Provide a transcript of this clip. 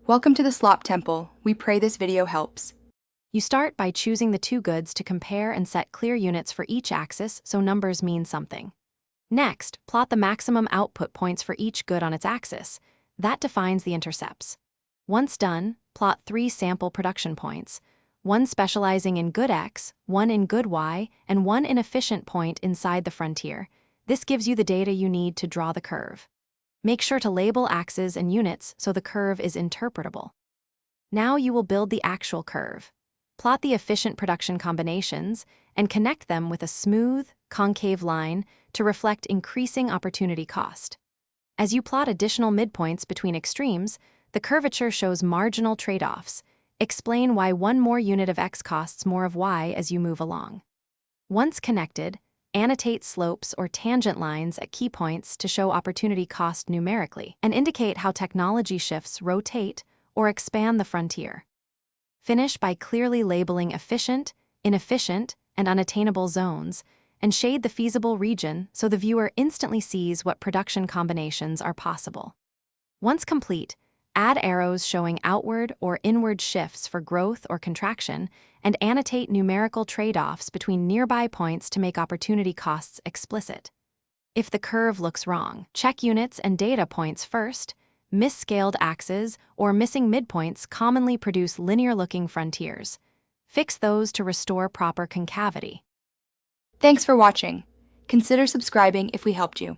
Welcome to the Slop Temple. We pray this video helps. You start by choosing the two goods to compare and set clear units for each axis so numbers mean something. Next, plot the maximum output points for each good on its axis. That defines the intercepts. Once done, plot 3 sample production points, one specializing in good X, one in good Y, and one inefficient point inside the frontier. This gives you the data you need to draw the curve. Make sure to label axes and units so the curve is interpretable. Now you will build the actual curve. Plot the efficient production combinations and connect them with a smooth, concave line to reflect increasing opportunity cost. As you plot additional midpoints between extremes, the curvature shows marginal trade-offs. Explain why one more unit of X costs more of Y as you move along. Once connected, annotate slopes or tangent lines at key points to show opportunity cost numerically and indicate how technology shifts rotate or expand the frontier. Finish by clearly labeling efficient, inefficient, and unattainable zones, and shade the feasible region so the viewer instantly sees what production combinations are possible. Once complete, add arrows showing outward or inward shifts for growth or contraction, and annotate numerical trade-offs between nearby points to make opportunity costs explicit. If the curve looks wrong, check units and data points first. Misscaled axes or missing midpoints commonly produce linear-looking frontiers. Fix those to restore proper concavity. Thanks for watching. Consider subscribing if we helped you.